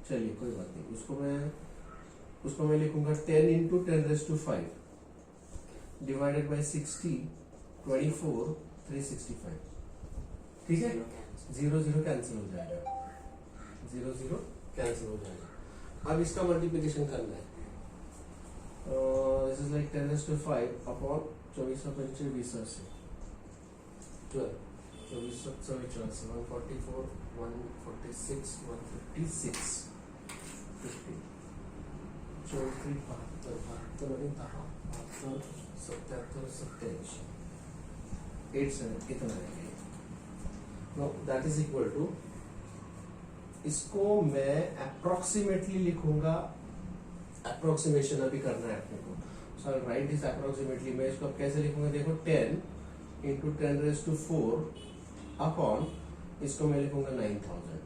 चलिए कोई बात नहीं, उसको मैं लिखूंगा 10 इंटू 10⁻5 डिवाइडेड बाई 60, 24, 365। ठीक है? 0 0 कैंसिल हो जाएगा, 0 0 कैंसिल हो जाएगा। अब इसका मल्टीप्लिकेशन करना है। दिस इज लाइक 10⁻5 अपॉन 24 20 से 12, 24 24 144, 146, 156, 50, 34 72 72 77 27 87 इतना है। Now that is equal to, इसको मैं अप्रोक्सीमेटली लिखूंगा। अप्रोक्सीमेशन अभी करना है अपने को। सो आई राइट दिस अप्रोक्सीमेटली। मैं इसको अब कैसे लिखूंगा? देखो 10 इंटू 10⁻4 अपॉन इसको मैं लिखूंगा 9000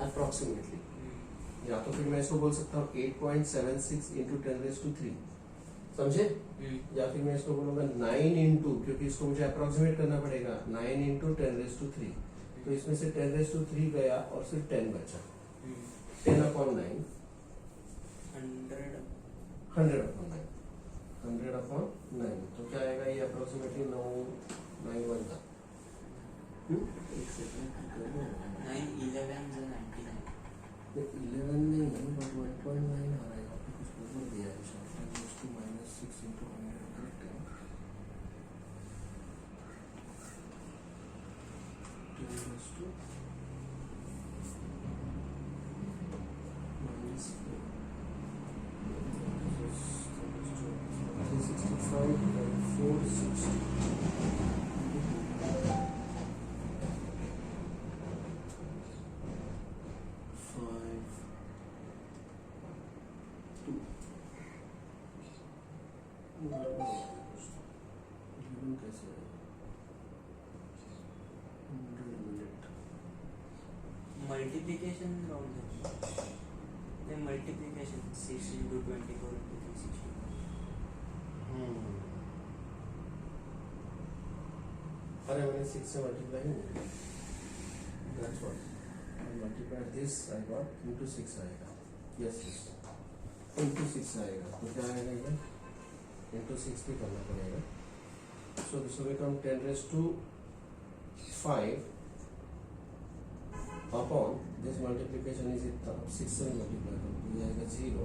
अप्रोक्सीमेटली। या तो फिर मैं इसको बोल सकता हूँ 8.76 इंटू 10⁻3, समझे? या फिर मैं इसको बोलूंगा 9 इंटू, क्योंकि इसको मुझे अप्रोक्सीमेट करना पड़ेगा, 9 इंटू 10⁻3। तो इसमें से 10⁻3 गया और सिर्फ 10 बचा। 10 अपॉन 9 100 अपॉन 9 100 अपॉन 9 तो क्या आएगा ये? अप्रोक्सीमेटली 991 था। एक सेकंड, 11 नहीं है बट 1.9 आ रहा है। आपने कुछ गड़बड़ दिया है शायद। -6 इंटू 100 करेक्ट है। 10⁻⁻4 365 and 460 कैसे है? 100 minute multiplication multiplication 6 into 24 into 360। अरे मैंने 6 से मल्टीप्लाई नहीं किया। That's what. I multiplied this, I got into 6 आएगा। Yes, yes. Into 6 आएगा। तो क्या आएगा ये? Into 6 भी करना पड़ेगा। So this will become 10⁻5 upon this multiplication is इतना 6 से मल्टीप्लाई करो तो ये आएगा 0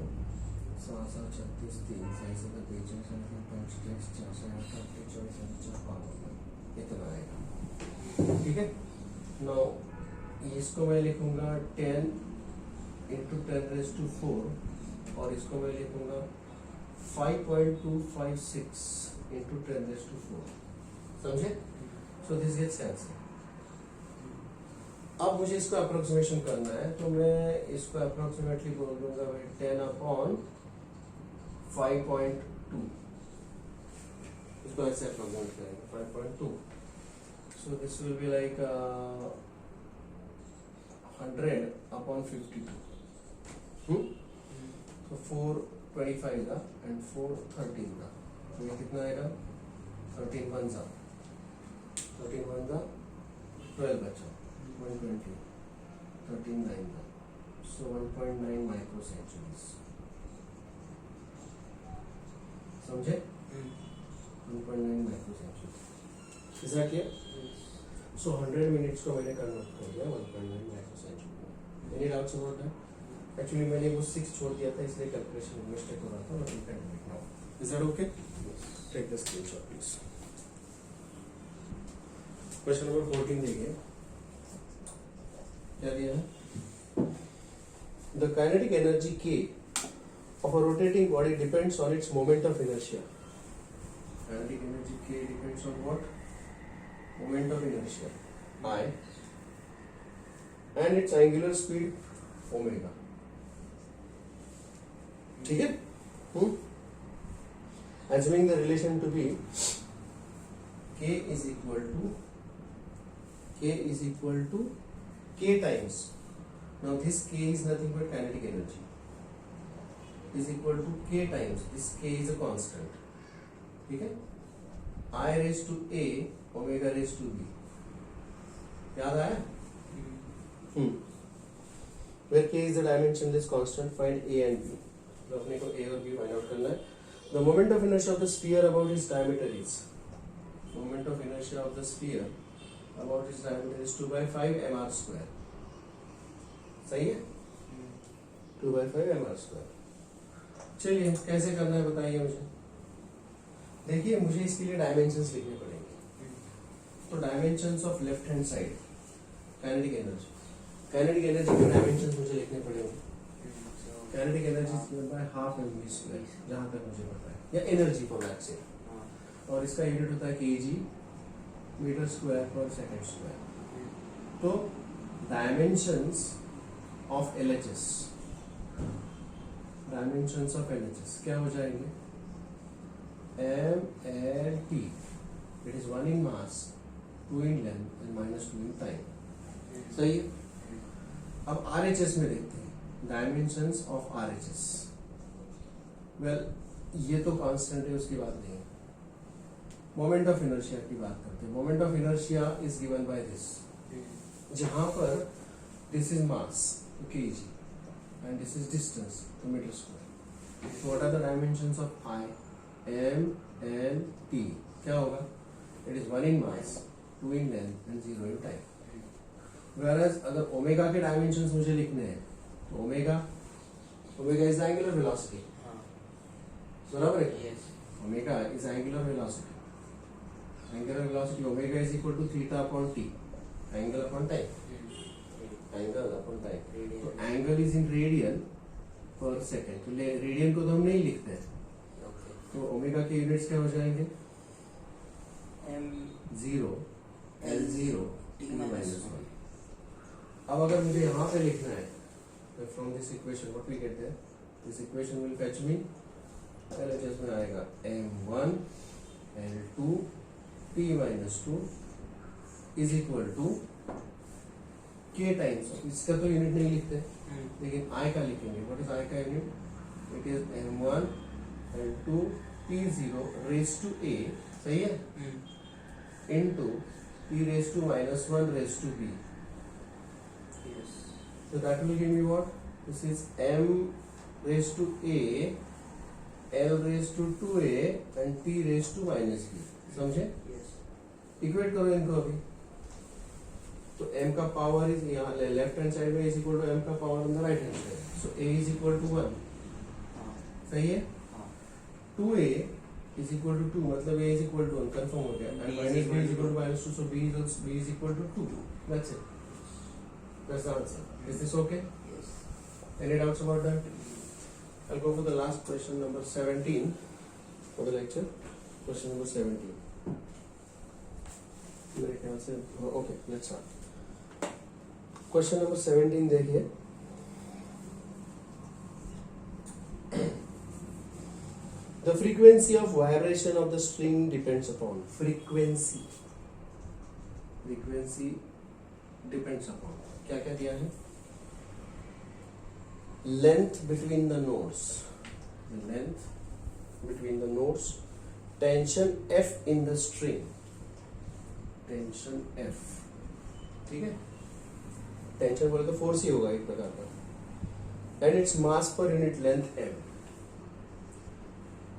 7 7 36 3 6 7 5 6 5 6 4 7 8 24 5 इतना आएगा। ठीक है? नाउ इसको मैं लिखूंगा 10 इंटू 10⁻4 और इसको मैं लिखूंगा 5.256 इंटू 10⁻4। समझे? So this gets cancel. अब मुझे इसको अप्रोक्सीमेशन करना है तो मैं इसको अप्रोक्सीमेटली बोल दूंगा 10 अपॉन 5.2। इसको ऐसे अप्रोक्सीमेट करेंगे 5.2। सो this will be like 100 upon 52। तो 425 का एंड 413 का तो ये कितना आएगा? 13 1 जा 12 बचा 120 13 9 का सो 1.9 माइक्रो सेंचुरीज। समझे? 1.9 micro century. Is that clear? So 100 minutes को मैंने कन्वर्ट कर दिया 1.9 micro century. Any doubts about that? Actually मैंने वो 6 छोड़ दिया था इसलिए कैलकुलेशन में मिस्टेक हो रहा था, but you can do it now. Is that okay? Take the screenshot please. Question number 14 देखिए क्या दिया है? The kinetic energy K of a rotating body depends on its moment of inertia. Kinetic energy K depends on what? Moment of inertia I and its angular speed omega. ठीक है? assuming the relation to be k is equal to k times, now this k is nothing but kinetic energy, is equal to k times, this k is a constant, ठीक है, I raised to a omega raised to b, याद आया? Where k is the dimensionless constant, find a and b. तो अपने को a और b find out करना है. The moment of inertia of the sphere about its diameter is, moment of inertia of the sphere about its diameter is 2/5 mr square. सही है? 2/5 mr square. चलिए कैसे करना है बताइए मुझे. देखिए मुझे इसके लिए डायमेंशंस लिखने पड़ेंगे. तो dimensions of left hand side kinetic energy, kinetic energy के डायमेंशंस मुझे लिखने पड़ेंगे. Kinetic energy is given by half mv square, जहां तक मुझे पता है, या एनर्जी फॉर दैट से, और इसका यूनिट होता है kg मीटर स्क्वायर पर सेकंड स्क्वायर. तो dimensions of LHS, dimensions of LHS क्या हो जाएंगे? MLT, it is 1 in mass, 2 in length and -2 in time. सही है. अब RHS में देखते हैं, डायमेंशंस ऑफ RHS. वेल ये तो कांस्टेंट है, उसकी बात नहीं है. मोमेंट ऑफ इनर्शिया की बात करते हैं. Moment of inertia is given by this, जहां पर दिस इज मास तो kg and this is distance तो metre square. So what are the dimensions of I, M, L, T? क्या होगा? It is 1 in mass, 2 in length and 0 in time. Whereas अगर omega के dimensions मुझे लिखने हैं तो ओमेगा इज एंगुलर वेलोसिटी, बराबर है? Yes. Omega is angular velocity. Angular velocity omega is equal to theta upon T, angle upon time, angle upon time. तो angle is in radian per second. तो radian को तो हम नहीं लिखते हैं. तो ओमेगा के यूनिट्स क्या हो जाएंगे? M0 L0 T minus 1. अब अगर मुझे यहाँ पे लिखना है तो from this equation what we get there, this equation will fetch me, LHS में आएगा M1 L2 T minus 2 is equal to k times. इसका तो यूनिट नहीं लिखते, लेकिन I का लिखेंगे. व्हाट इज I का unit? It is M1 L2 T0 raised to a, सही है, into T raised to -1 raised to b. Yes. So that will give me what? This is M raised to a, L raised to 2a and T raised to -b. समझे? Yes. Equate करो इनको अभी. तो M का power is यहाँ left hand side में is equal to M का power on the right hand side. So A is equal to 1. सही है? 2a इज इक्वल टू 2, मतलब A is equal to 1 confirm हो गया. And -b is equal to -2, so B is equal to 2. That's it. That's the answer. Is this okay? Yes. Any doubts about that? I'll go for the last question, number 17 for the lecture. Question number 17. मेरे ख्याल से okay, let's start. Question number 17 देखिए. The frequency of vibration of the string depends upon. Frequency depends upon. क्या क्या दिया है? Length between the nodes, tension F in the string, tension F, ठीक है. टेंशन बोले तो फोर्स ही होगा एक प्रकार का. And its mass per unit length M.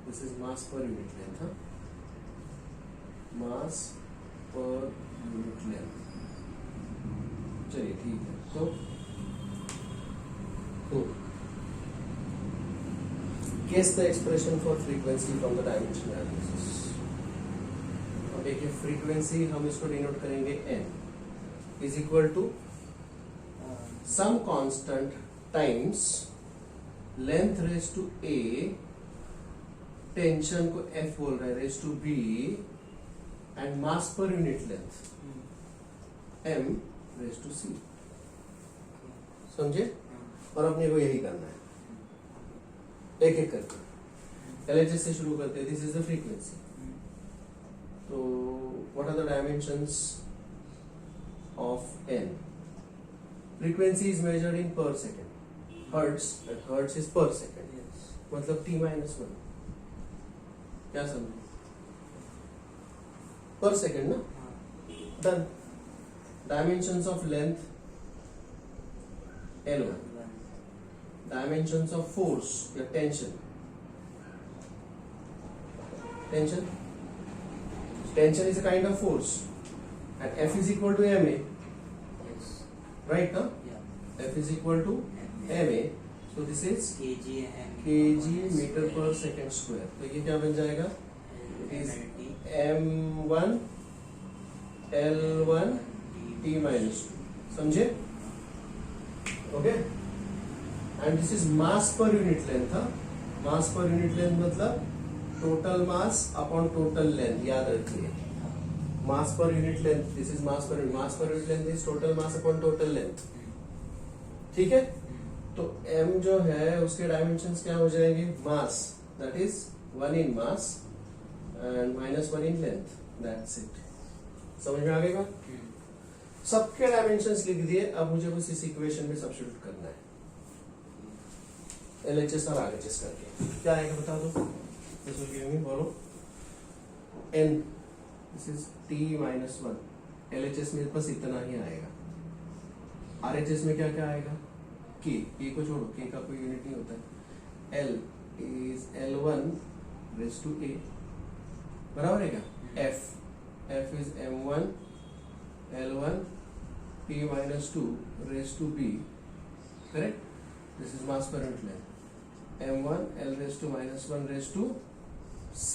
This is mass per unit length. हाँ, मास पर यूनिट लेंथ. चलिए ठीक है. तो guess the expression for frequency from the dimensional analysis. अब देखिए फ्रीक्वेंसी हम इसको डिनोट करेंगे n is equal to some constant times length raise to a, tension को F बोल रहा है, raise to b, and mass per unit length m raise to c. समझे? और अपने को यही करना है एक एक करके. LHS से शुरू करते हैं. This is the frequency. तो what are the dimensions of n? Frequency is measured in per second. Hertz, and hertz is per second. Yes. मतलब t-1. क्या समझे? Per second ना? हाँ. Done. Dimensions of length L1. Dimensions of force, your tension. Tension is a kind of force, and F is equal to ma. Yes. Right now, Yeah. F is equal to ma. So this is kg kg meter per second square. तो ये क्या बन जाएगा? It is m1 l1 t minus 2. समझे? Okay? And this is mass per unit length. हाँ? Mass per unit length मतलब total mass upon total length. याद रखिए. Mass per unit length. This is mass per unit length is total mass upon total length. ठीक है? तो m जो है उसके डायमेंशंस क्या हो जाएंगे? मास, that is 1 in mass and -1 in length. That's it. समझ में आ गई बात? सबके डायमेंशंस लिख दिए. अब मुझे बस इस इक्वेशन में सब्स्टिट्यूट करना है. LHS और RHS करके क्या आएगा बता दो. This will give me borrow n. This is t-1. LHS में बस इतना ही आएगा. RHS में क्या क्या आएगा? K को छोड़ो, K का कोई यूनिट नहीं होता है. L is L1 raised to A. बराबर है क्या? F is M1 L1 T minus 2 raised to B. Correct? This is mass per unit length. M1 L raised to -1 raised to C.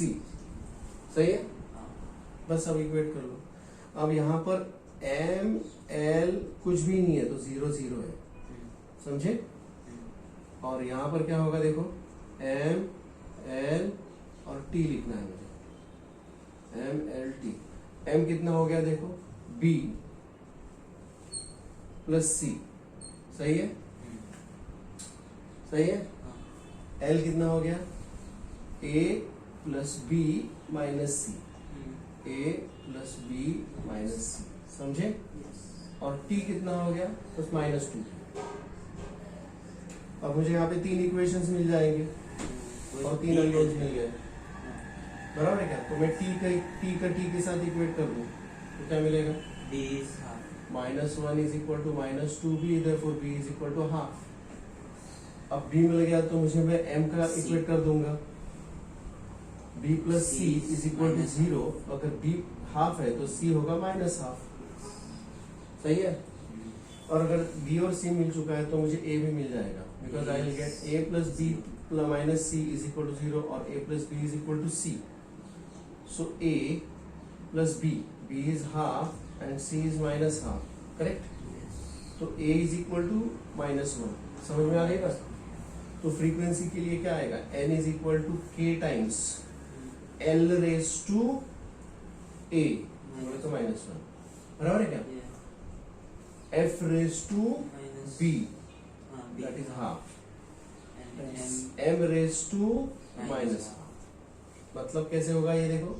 सही है? बस अब इक्वेट कर लो. अब यहाँ पर M L कुछ भी नहीं है तो 0 0 है. समझे? और यहाँ पर क्या होगा देखो, M L और T लिखना है मुझे. M L T. M कितना हो गया देखो, B प्लस C. सही है? सही है? L कितना हो गया, A plus B minus C. A plus B minus C. समझे? और T कितना हो गया, बस -2. अब मुझे यहाँ पे 3 इक्वेशंस मिल जाएंगे और 3 अननोन्स मिल गए. बराबर है क्या? तो मैं T का T के साथ इक्वेट कर दूं तो क्या मिलेगा? B is half. -1 is equal to -2B, therefore B is equal to half. अब B मिल गया तो मुझे मैं M का इक्वेट कर दूंगा. B plus C is equal to 0. अगर B हाफ है तो C होगा -half. सही है? और अगर B और C मिल चुका है तो मुझे A भी मिल जाएगा, because I will get A plus B minus C is equal to 0 और A plus B is equal to C. So A plus B is half and C is -half. Correct? तो A is equal to -1. समझ में आ गई बस? तो frequency के लिए क्या आएगा? N is equal to K times L raise to A, तो -1. बराबर है क्या? F raised to B, that is half. M raised to minus half. मतलब कैसे होगा ये देखो,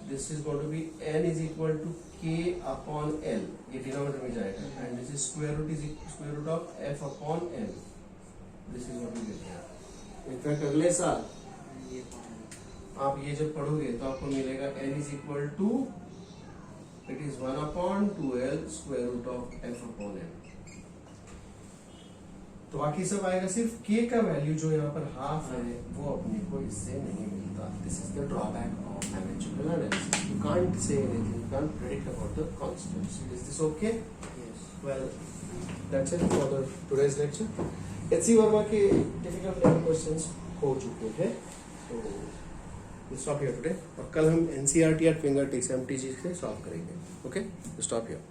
this is going to be N is equal to K upon L. ये डिनोमिनेटर में जाएगा, and this is square root of F upon L. This is what we get here. In fact अगले साल आप ये जब पढ़ोगे तो आपको मिलेगा N is equal to, it is 1 upon 2L square root of F upon L. तो बाकी सब आएगा, सिर्फ K का वैल्यू जो यहाँ पर हाफ है वो अपने को इससे नहीं मिलता. This is the drawback of mathematical analysis. You can't say anything, you can't predict about the constants. Is this okay? Well, that's it for the today's lecture. HC Verma के डिफिकल्ट लेवल क्वेश्चंस हो चुके हैं, तो stop here today. और कल हम NCERT eight finger tips MTG से solve करेंगे. Okay, stop here.